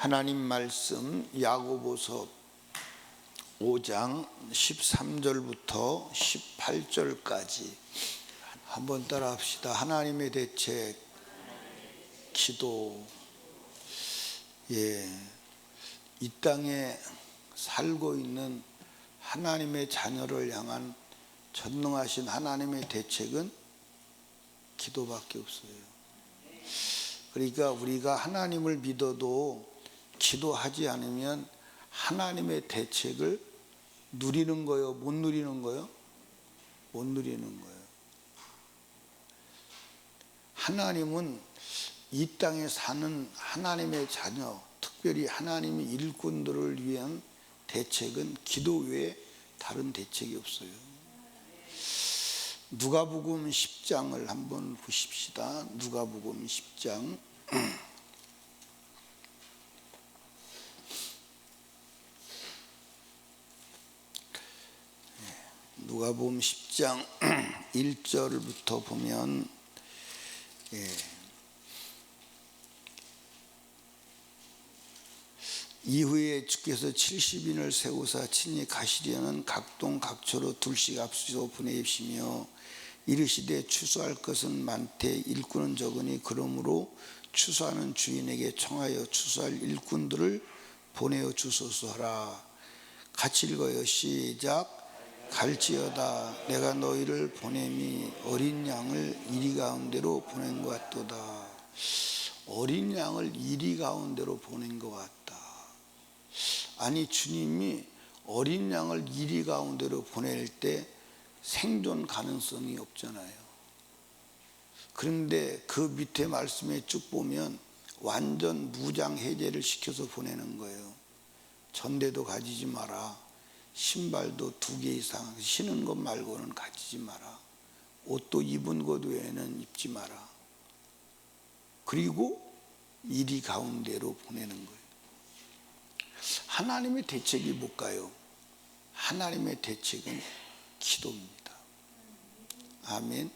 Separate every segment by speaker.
Speaker 1: 하나님 말씀 야고보서 5장 13절부터 18절까지 한번 따라 합시다. 하나님의 대책, 기도. 이 땅에 살고 있는 하나님의 자녀를 향한 전능하신 하나님의 대책은 기도밖에 없어요. 그러니까 우리가 하나님을 믿어도 기도하지 않으면 하나님의 대책을 누리는 거요? 못 누리는 거요? 못 누리는 거예요. 하나님은 이 땅에 사는 하나님의 자녀, 특별히 하나님의 일꾼들을 위한 대책은 기도 외에 다른 대책이 없어요. 누가복음 10장을 한번 보십시다. 누가복음 10장 누가복음 10장 1절부터 보면 이후에 주께서 70인을 세우사 친히 가시려는 각동 각처로 둘씩 앞서서 보내시며 이르시되 추수할 것은 많되 일꾼은 적으니 그러므로 추수하는 주인에게 청하여 추수할 일꾼들을 보내어 주소서 하라. 같이 읽어요. 시작. 갈지어다 내가 너희를 보냄이 어린 양을 이리 가운데로 보낸 것 같도다. 어린 양을 이리 가운데로 보낸 것 같다. 아니, 주님이 어린 양을 이리 가운데로 보낼 때 생존 가능성이 없잖아요. 그런데 그 밑에 말씀에 쭉 보면 완전 무장 해제를 시켜서 보내는 거예요. 전대도 가지지 마라. 신발도 2개 이상 신은 것 말고는 가지지 마라. 옷도 입은 것 외에는 입지 마라. 그리고 이리 가운데로 보내는 거예요. 하나님의 대책이 뭘까요? 하나님의 대책은 기도입니다. 아멘.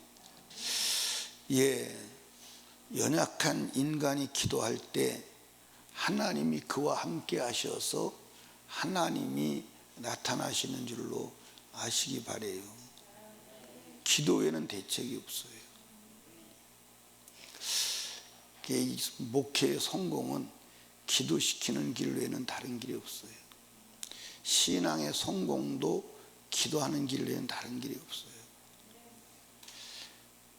Speaker 1: 연약한 인간이 기도할 때 하나님이 그와 함께 하셔서 하나님이 나타나시는 줄로 아시기 바래요. 기도에는 대책이 없어요. 목회의 성공은 기도시키는 길 외에는 다른 길이 없어요. 신앙의 성공도 기도하는 길 외에는 다른 길이 없어요.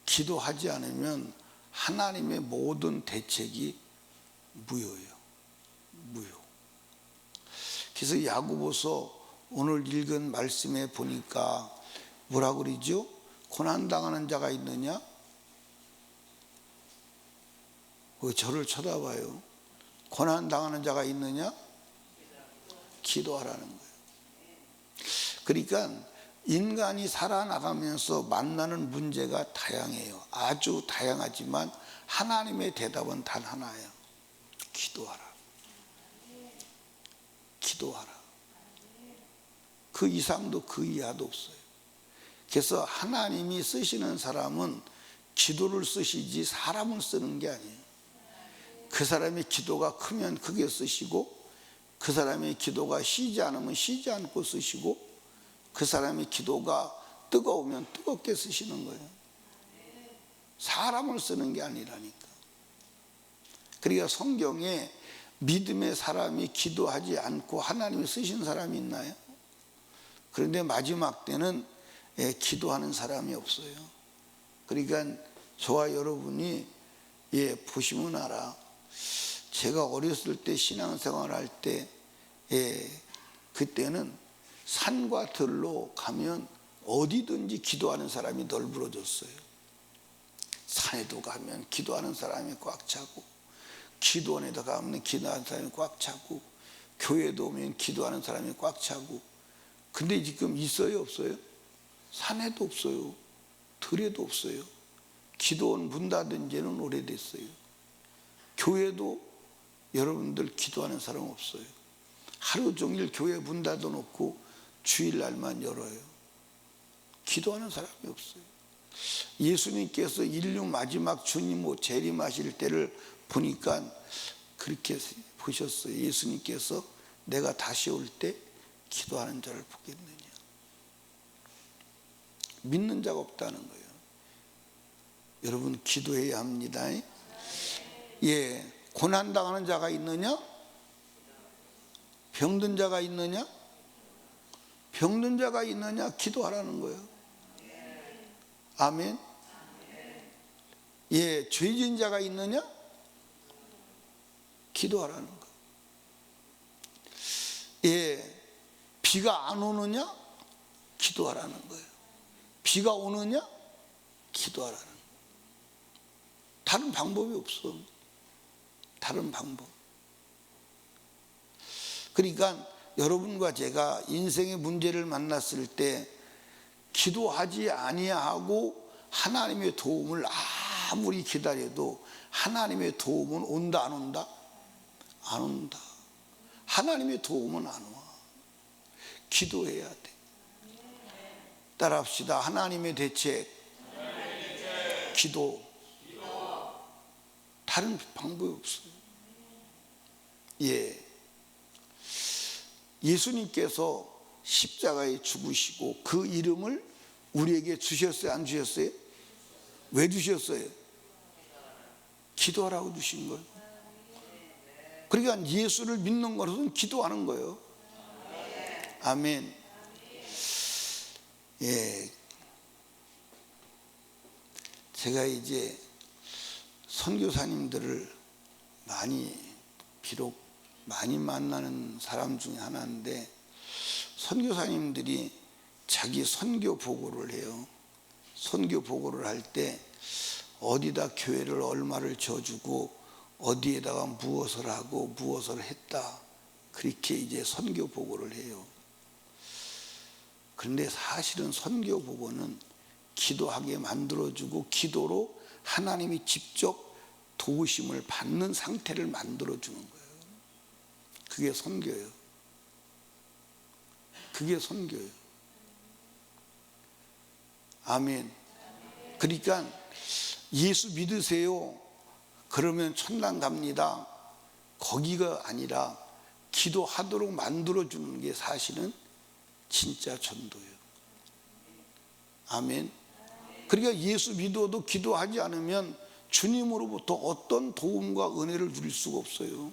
Speaker 1: 기도하지 않으면 하나님의 모든 대책이 무효예요. 무효. 그래서 야고보서 오늘 읽은 말씀에 보니까 뭐라고 그러죠? 고난당하는 자가 있느냐? 왜 저를 쳐다봐요? 고난당하는 자가 있느냐? 기도하라는 거예요. 그러니까 인간이 살아나가면서 만나는 문제가 다양해요. 아주 다양하지만 하나님의 대답은 단 하나예요. 기도하라. 기도하라. 그 이상도 그 이하도 없어요. 그래서 하나님이 쓰시는 사람은 기도를 쓰시지 사람을 쓰는 게 아니에요. 그 사람의 기도가 크면 크게 쓰시고, 그 사람의 기도가 쉬지 않으면 쉬지 않고 쓰시고, 그 사람의 기도가 뜨거우면 뜨겁게 쓰시는 거예요. 사람을 쓰는 게 아니라니까. 그러니까 성경에 믿음의 사람이 기도하지 않고 하나님이 쓰신 사람이 있나요? 그런데 마지막 때는 기도하는 사람이 없어요. 그러니까 저와 여러분이 보시면 알아. 제가 어렸을 때 신앙생활 할 때 그때는 산과 들로 가면 어디든지 기도하는 사람이 널브러졌어요. 산에도 가면 기도하는 사람이 꽉 차고, 기도원에도 가면 기도하는 사람이 꽉 차고, 교회도 오면 기도하는 사람이 꽉 차고. 근데 지금 있어요, 없어요? 산에도 없어요. 들에도 없어요. 기도원 문 닫은 지는 오래됐어요. 교회도 여러분들 기도하는 사람 없어요. 하루 종일 교회 문 닫아놓고 주일날만 열어요. 기도하는 사람이 없어요. 예수님께서 인류 마지막 주님 재림하실 때를 보니까 그렇게 보셨어요? 예수님께서 내가 다시 올 때 기도하는 자를 보겠느냐. 믿는 자가 없다는 거예요. 여러분 기도해야 합니다. 예, 고난당하는 자가 있느냐? 병든 자가 있느냐? 병든 자가 있느냐? 기도하라는 거예요. 아멘. 예, 죄진 자가 있느냐? 기도하라는 거. 예, 비가 안 오느냐? 기도하라는 거예요. 비가 오느냐? 기도하라는 거예요. 다른 방법이 없어. 다른 방법. 그러니까 여러분과 제가 인생의 문제를 만났을 때 기도하지 아니하고 하나님의 도움을 아무리 기다려도 하나님의 도움은 온다 안 온다? 안 온다. 하나님의 도움은 안 와. 기도해야 돼. 따라합시다. 하나님의 대책, 기도. 다른 방법이 없어요. 예. 예수님께서 십자가에 죽으시고 그 이름을 우리에게 주셨어요? 안 주셨어요? 왜 주셨어요? 기도하라고 주신 거예요. 그러니까 예수를 믿는 것은 기도하는 거예요. 아멘. 예. 제가 이제 선교사님들을 비록 많이 만나는 사람 중에 하나인데, 선교사님들이 자기 선교 보고를 해요. 선교 보고를 할 때 어디다 교회를 얼마를 줘주고 어디에다가 무엇을 하고 무엇을 했다, 그렇게 이제 선교 보고를 해요. 그런데 사실은 선교 보고는 기도하게 만들어주고 기도로 하나님이 직접 도우심을 받는 상태를 만들어주는 거예요. 그게 선교예요. 그게 선교예요. 아멘. 그러니까 예수 믿으세요 그러면 천당 갑니다, 거기가 아니라 기도하도록 만들어주는 게 사실은 진짜 전도예요. 아멘. 그러니까 예수 믿어도 기도하지 않으면 주님으로부터 어떤 도움과 은혜를 누릴 수가 없어요.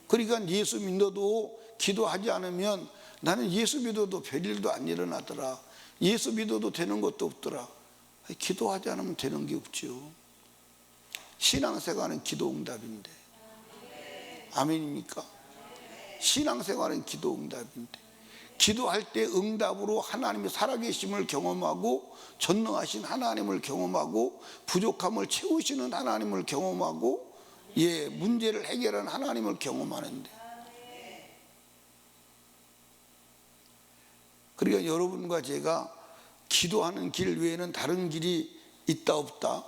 Speaker 1: 그러니까 예수 믿어도 기도하지 않으면 나는 예수 믿어도 별일도 안 일어나더라, 예수 믿어도 되는 것도 없더라. 기도하지 않으면 되는 게 없죠. 신앙생활은 기도응답인데. 아멘입니까? 신앙생활은 기도응답인데, 기도할 때 응답으로 하나님의 살아계심을 경험하고 전능하신 하나님을 경험하고 부족함을 채우시는 하나님을 경험하고, 예, 문제를 해결하는 하나님을 경험하는데, 그러니까 여러분과 제가 기도하는 길 외에는 다른 길이 있다 없다?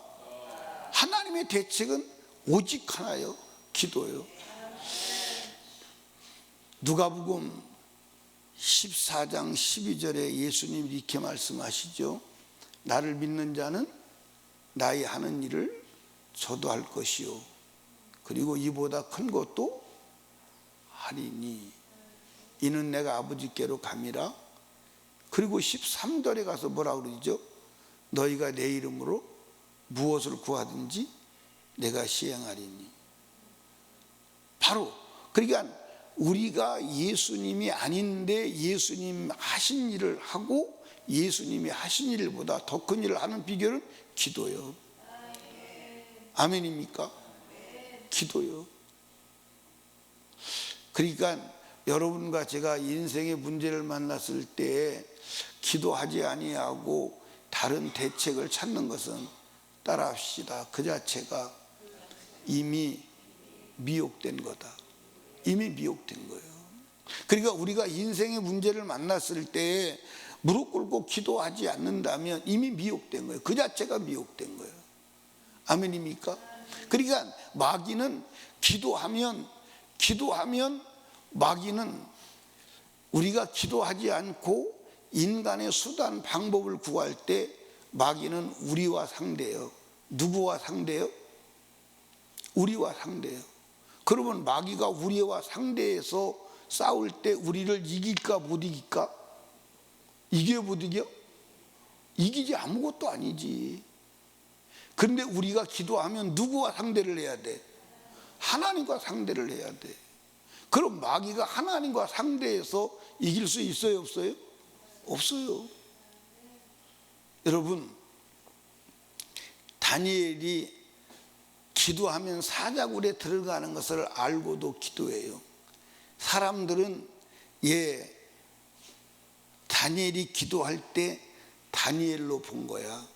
Speaker 1: 하나님의 대책은 오직 하나요, 기도예요. 누가복음 14장 12절에 예수님이 이렇게 말씀하시죠. 나를 믿는 자는 나의 하는 일을 저도 할 것이요, 그리고 이보다 큰 것도 하리니 이는 내가 아버지께로 감이라. 그리고 13절에 가서 뭐라고 그러죠? 너희가 내 이름으로 무엇을 구하든지 내가 시행하리니. 바로 그러니까 우리가 예수님이 아닌데 예수님 하신 일을 하고 예수님이 하신 일보다 더 큰 일을 하는 비결은 기도요. 아멘입니까? 기도요. 그러니까 여러분과 제가 인생의 문제를 만났을 때 기도하지 아니하고 다른 대책을 찾는 것은, 따라합시다, 그 자체가 이미 미혹된 거다. 이미 미혹된 거예요. 그러니까 우리가 인생의 문제를 만났을 때 무릎 꿇고 기도하지 않는다면 이미 미혹된 거예요. 그 자체가 미혹된 거예요. 아멘입니까? 그러니까 마귀는 기도하면 마귀는 우리가 기도하지 않고 인간의 수단 방법을 구할 때 마귀는 우리와 상대해요. 누구와 상대해요? 우리와 상대해요. 그러면 마귀가 우리와 상대해서 싸울 때 우리를 이길까 못 이길까? 이겨 못 이겨? 이기지 아무것도 아니지. 그런데 우리가 기도하면 누구와 상대를 해야 돼? 하나님과 상대를 해야 돼. 그럼 마귀가 하나님과 상대해서 이길 수 있어요, 없어요? 없어요. 여러분, 다니엘이 기도하면 사자굴에 들어가는 것을 알고도 기도해요. 사람들은 다니엘이 기도할 때 다니엘로 본 거야.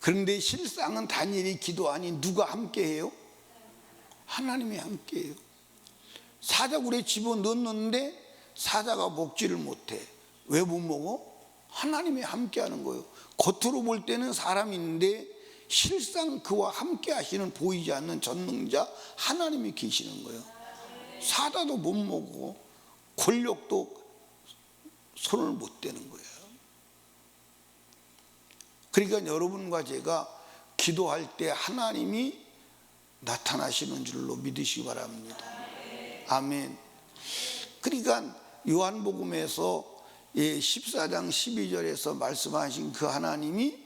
Speaker 1: 그런데 실상은 다니엘이 기도하니 누가 함께해요? 하나님이 함께해요. 사자굴에 집어넣었는데 사자가 먹지를 못해. 왜 못 먹어? 하나님이 함께하는 거예요. 겉으로 볼 때는 사람인데 실상 그와 함께 하시는 보이지 않는 전능자 하나님이 계시는 거예요. 사자도 못 먹고 권력도 손을 못 대는 거예요. 그러니까 여러분과 제가 기도할 때 하나님이 나타나시는 줄로 믿으시기 바랍니다. 아멘. 그러니까 요한복음에서 14장 12절에서 말씀하신 그 하나님이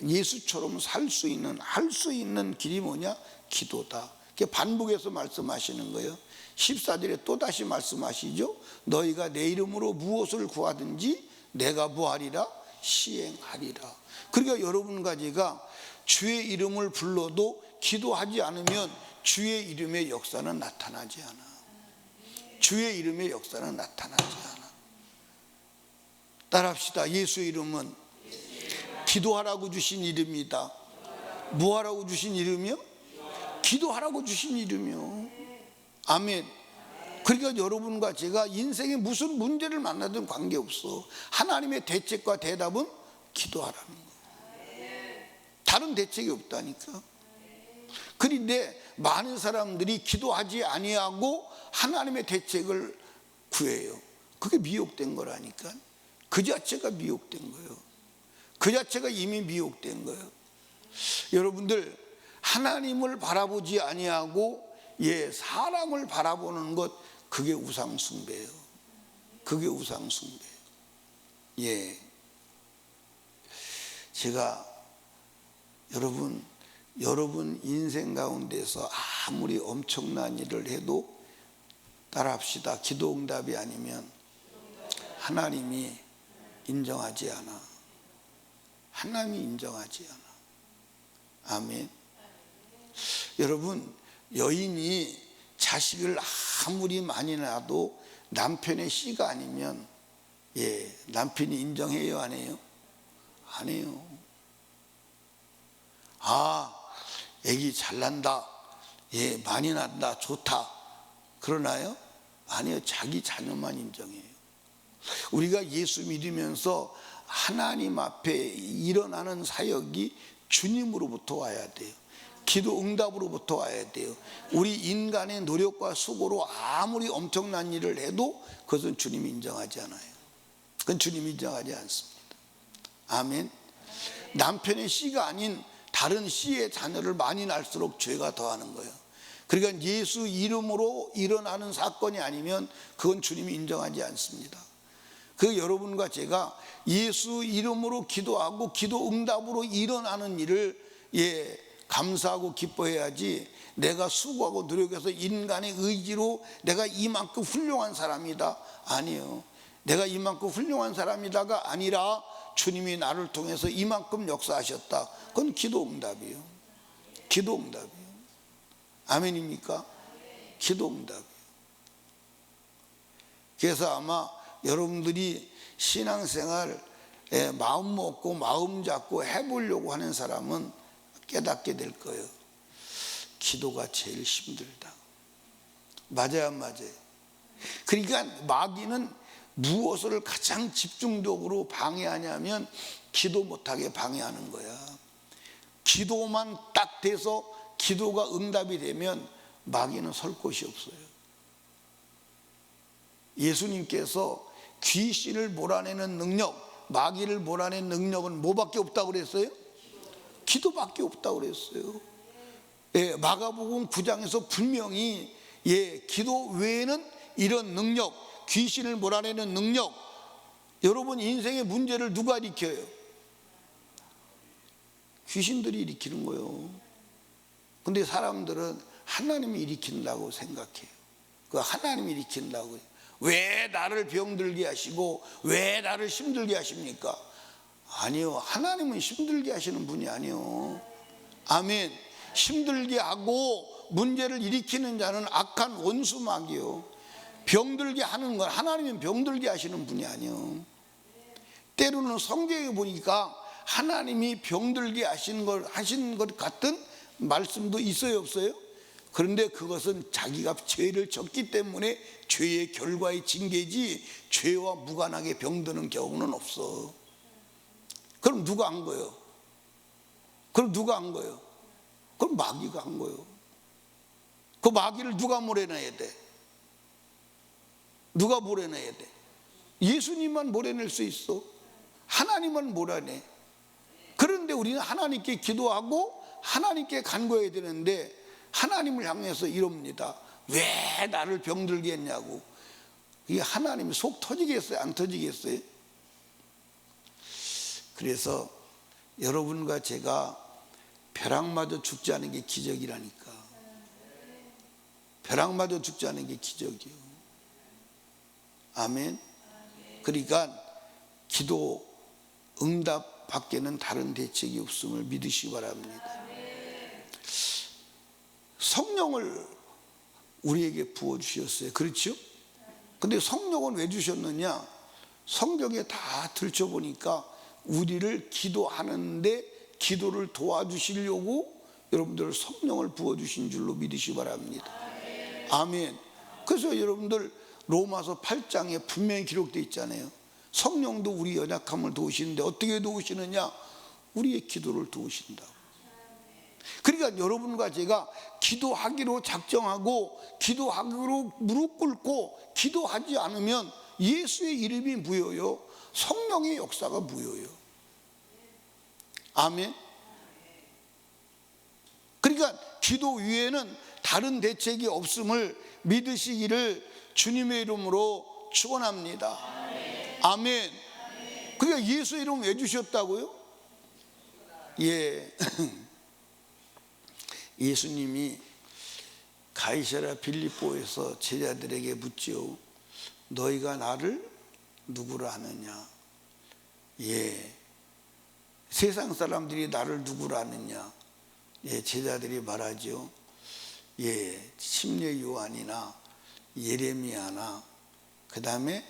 Speaker 1: 예수처럼 할 수 있는 길이 뭐냐? 기도다. 반복해서 말씀하시는 거예요. 14절에 또다시 말씀하시죠. 너희가 내 이름으로 무엇을 구하든지 내가 뭐하리라? 시행하리라. 그러니까 여러분과 제가 주의 이름을 불러도 기도하지 않으면 주의 이름의 역사는 나타나지 않아. 주의 이름의 역사는 나타나지 않아. 따라합시다. 예수의 이름은 기도하라고 주신 이름이다. 뭐하라고 주신 이름이요? 기도하라고 주신 이름이요. 아멘. 그러니까 여러분과 제가 인생에 무슨 문제를 만나든 관계없어. 하나님의 대책과 대답은 기도하라는 거예요. 다른 대책이 없다니까. 그런데 많은 사람들이 기도하지 아니하고 하나님의 대책을 구해요. 그게 미혹된 거라니까. 그 자체가 미혹된 거예요. 그 자체가 이미 미혹된 거예요. 여러분들, 하나님을 바라보지 아니하고 사람을 바라보는 것, 그게 우상숭배예요. 그게 우상숭배예요. 제가 여러분 인생 가운데서 아무리 엄청난 일을 해도 따라합시다. 기도 응답이 아니면 하나님이 인정하지 않아. 하나님이 인정하지 않아. 아멘. 여러분, 여인이 자식을 아무리 많이 낳아도 남편의 씨가 아니면 남편이 인정해요, 안 해요? 안 해요. 애기 잘 난다, 많이 난다, 좋다, 그러나요? 아니요. 자기 자녀만 인정해요. 우리가 예수 믿으면서 하나님 앞에 일어나는 사역이 주님으로부터 와야 돼요. 기도 응답으로부터 와야 돼요. 우리 인간의 노력과 수고로 아무리 엄청난 일을 해도 그것은 주님이 인정하지 않아요. 그건 주님이 인정하지 않습니다. 아멘. 남편의 씨가 아닌 다른 씨의 자녀를 많이 낳을수록 죄가 더하는 거예요. 그러니까 예수 이름으로 일어나는 사건이 아니면 그건 주님이 인정하지 않습니다. 그 여러분과 제가 예수 이름으로 기도하고 기도 응답으로 일어나는 일을 감사하고 기뻐해야지, 내가 수고하고 노력해서 인간의 의지로 내가 이만큼 훌륭한 사람이다, 아니요. 내가 이만큼 훌륭한 사람이다가 아니라 주님이 나를 통해서 이만큼 역사하셨다. 그건 기도 응답이에요. 기도 응답이에요. 아멘입니까? 기도 응답이에요. 그래서 아마 여러분들이 신앙생활 마음 먹고 마음 잡고 해보려고 하는 사람은 깨닫게 될 거예요. 기도가 제일 힘들다. 맞아요, 안 맞아요? 그러니까 마귀는 무엇을 가장 집중적으로 방해하냐면 기도 못하게 방해하는 거야. 기도만 딱 돼서 기도가 응답이 되면 마귀는 설 곳이 없어요. 예수님께서 귀신을 몰아내는 능력, 마귀를 몰아내는 능력은 뭐밖에 없다고 그랬어요? 기도밖에 없다고 그랬어요. 마가복음 9장에서 분명히 기도 외에는 이런 능력, 귀신을 몰아내는 능력, 여러분 인생의 문제를 누가 일으켜요? 귀신들이 일으키는 거예요. 근데 사람들은 하나님이 일으킨다고 생각해요. 그 하나님이 일으킨다고. 왜 나를 병들게 하시고 왜 나를 힘들게 하십니까? 아니요, 하나님은 힘들게 하시는 분이 아니요. 아멘. 힘들게 하고 문제를 일으키는 자는 악한 원수마귀요. 병들게 하는 건 하나님은 병들게 하시는 분이 아니요. 때로는 성경에 보니까 하나님이 병들게 하신 것 같은 말씀도 있어요, 없어요? 그런데 그것은 자기가 죄를 졌기 때문에 죄의 결과의 징계지 죄와 무관하게 병드는 경우는 없어. 그럼 누가 한 거예요? 그럼 누가 한 거예요? 그럼 마귀가 한 거예요. 그 마귀를 누가 몰아내야 돼? 누가 몰아내야 돼? 예수님만 몰아낼 수 있어. 하나님만 몰아내. 그런데 우리는 하나님께 기도하고 하나님께 간구해야 되는데 하나님을 향해서 이럽니다. 왜 나를 병들게 했냐고. 이게 하나님이 속 터지겠어요? 안 터지겠어요? 그래서 여러분과 제가 벼락마저 죽지 않은 게 기적이라니까. 벼락마저 죽지 않은 게 기적이요. 아멘. 그러니까 기도 응답 밖에는 다른 대책이 없음을 믿으시기 바랍니다. 성령을 우리에게 부어주셨어요. 그렇죠? 근데 성령은 왜 주셨느냐? 성경에 다 들춰보니까 우리를 기도하는데 기도를 도와주시려고 여러분들 성령을 부어주신 줄로 믿으시기 바랍니다. 아멘. 그래서 여러분들 로마서 8장에 분명히 기록되어 있잖아요. 성령도 우리 연약함을 도우시는데 어떻게 도우시느냐? 우리의 기도를 도우신다고. 그러니까 여러분과 제가 기도하기로 작정하고 기도하기로 무릎 꿇고 기도하지 않으면 예수의 이름이 무효요, 성령의 역사가 무효요. 아멘. 그러니까 기도 위에는 다른 대책이 없음을 믿으시기를 주님의 이름으로 축원합니다. 아멘. 그러니까 예수 이름 왜 주셨다고요? 예수님이 가이사랴 빌립보에서 제자들에게 묻지요. 너희가 나를 누구라 하느냐? 세상 사람들이 나를 누구라 하느냐? 제자들이 말하죠. 침례 요한이나 예레미야나 그 다음에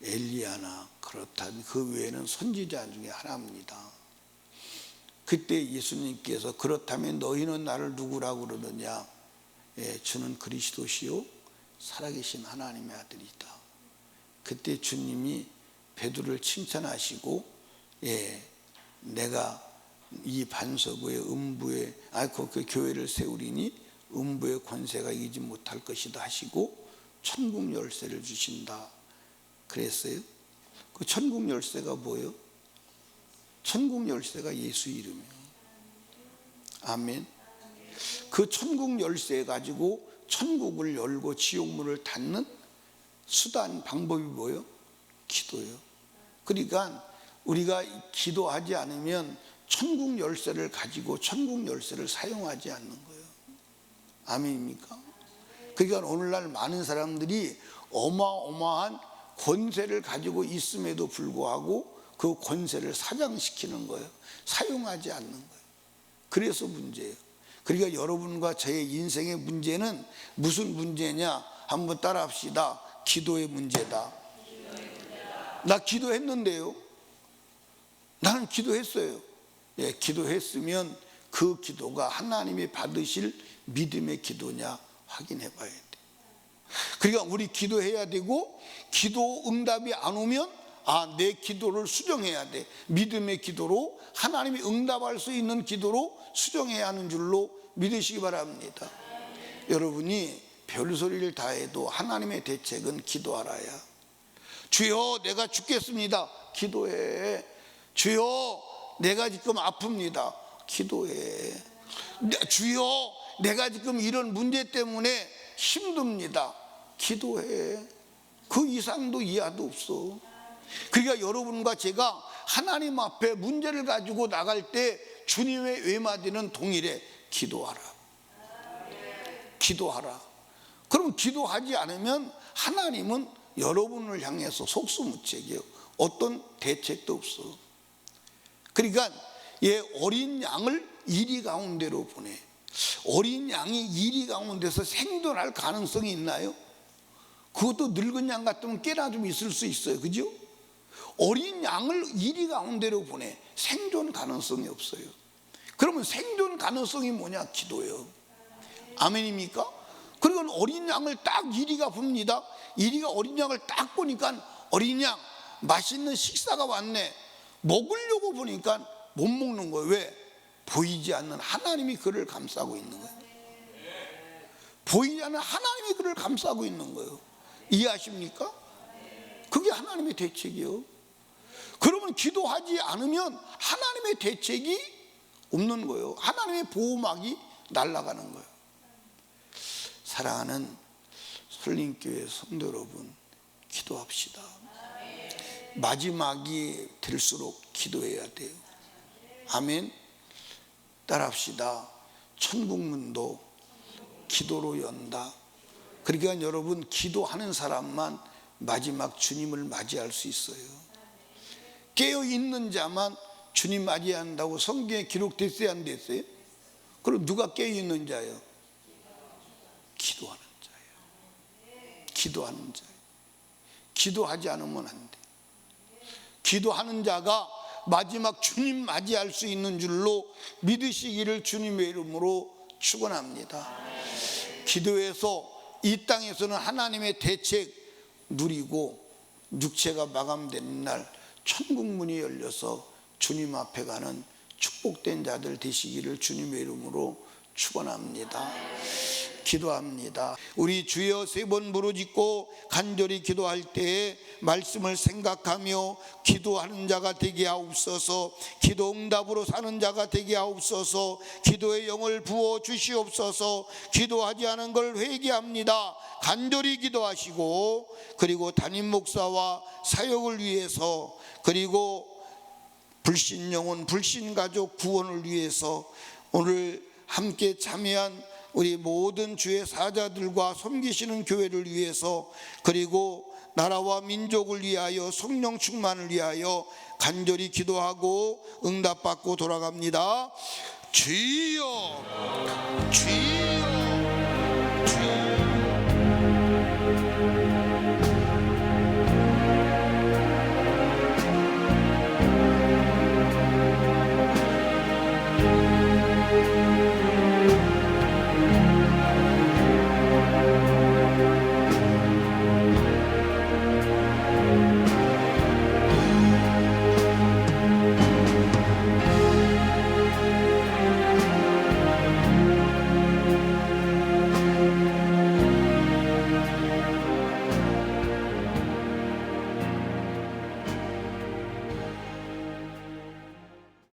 Speaker 1: 엘리야나 그렇다면 그 외에는 선지자 중에 하나입니다. 그때 예수님께서 그렇다면 너희는 나를 누구라고 그러느냐? 주는 그리스도시요 살아계신 하나님의 아들이다. 그때 주님이 베드로를 칭찬하시고 내가 이 반석의 음부에 그 교회를 세우리니 음부의 권세가 이기지 못할 것이다 하시고 천국 열쇠를 주신다 그랬어요. 그 천국 열쇠가 뭐예요? 천국 열쇠가 예수 이름이에요. 아멘. 그 천국 열쇠 가지고 천국을 열고 지옥문을 닫는 수단 방법이 뭐예요? 기도예요. 그러니까 우리가 기도하지 않으면 천국 열쇠를 가지고 천국 열쇠를 사용하지 않는 거예요. 아멘입니까? 그러니까 오늘날 많은 사람들이 어마어마한 권세를 가지고 있음에도 불구하고 그 권세를 사장시키는 거예요. 사용하지 않는 거예요. 그래서 문제예요. 그러니까 여러분과 저의 인생의 문제는 무슨 문제냐? 한번 따라합시다. 기도의 문제다. 나 기도했는데요. 나는 기도했어요. 기도했으면 그 기도가 하나님이 받으실 믿음의 기도냐 확인해 봐야 돼. 그러니까 우리 기도해야 되고 기도 응답이 안 오면 내 기도를 수정해야 돼. 믿음의 기도로 하나님이 응답할 수 있는 기도로 수정해야 하는 줄로 믿으시기 바랍니다. 여러분이 별소리를 다 해도 하나님의 대책은 기도하라야. 주여 내가 죽겠습니다. 기도해. 주여 내가 지금 아픕니다. 기도해. 주여 내가 지금 이런 문제 때문에 힘듭니다. 기도해. 그 이상도 이하도 없어. 그러니까 여러분과 제가 하나님 앞에 문제를 가지고 나갈 때 주님의 외마디는 동일해. 기도하라. 기도하라. 그럼 기도하지 않으면 하나님은 여러분을 향해서 속수무책이에요. 어떤 대책도 없어. 그러니까 어린 양을 이리 가운데로 보내. 어린 양이 이리 가운데서 생존할 가능성이 있나요? 그것도 늙은 양 같으면 꽤나 좀 있을 수 있어요. 그죠? 어린 양을 이리 가운데로 보내. 생존 가능성이 없어요. 그러면 생존 가능성이 뭐냐? 기도예요. 아멘입니까? 그리고 어린 양을 딱 이리가 봅니다. 이리가 어린 양을 딱 보니까 어린 양 맛있는 식사가 왔네. 먹으려고 보니까 못 먹는 거예요. 왜? 보이지 않는 하나님이 그를 감싸고 있는 거예요. 보이지 않는 하나님이 그를 감싸고 있는 거예요. 이해하십니까? 그게 하나님의 대책이요. 그러면 기도하지 않으면 하나님의 대책이 없는 거예요. 하나님의 보호막이 날아가는 거예요. 사랑하는 설림교회 성도 여러분, 기도합시다. 마지막이 될수록 기도해야 돼요. 아멘. 따라합시다. 천국문도 기도로 연다. 그러니까 여러분, 기도하는 사람만 마지막 주님을 맞이할 수 있어요. 깨어있는 자만 주님 맞이한다고 성경에 기록됐어요, 안 됐어요? 그럼 누가 깨어있는 자예요? 기도하는 자예요. 기도하는 자예요. 기도하지 않으면 안 돼. 기도하는 자가 마지막 주님 맞이할 수 있는 줄로 믿으시기를 주님의 이름으로 축원합니다. 기도해서 이 땅에서는 하나님의 대책 누리고 육체가 마감되는 날 천국문이 열려서 주님 앞에 가는 축복된 자들 되시기를 주님의 이름으로 축원합니다. 기도합니다. 우리 주여 세 번 부르짖고 간절히 기도할 때에 말씀을 생각하며 기도하는 자가 되게 하옵소서. 기도 응답으로 사는 자가 되게 하옵소서. 기도의 영을 부어 주시옵소서. 기도하지 않은 걸 회개합니다. 간절히 기도하시고, 그리고 담임 목사와 사역을 위해서, 그리고 불신 영혼, 불신 가족 구원을 위해서 오늘 함께 참여한 우리 모든 주의 사자들과 섬기시는 교회를 위해서, 그리고 나라와 민족을 위하여 성령 충만을 위하여 간절히 기도하고 응답받고 돌아갑니다. 주여, 주여, 주여.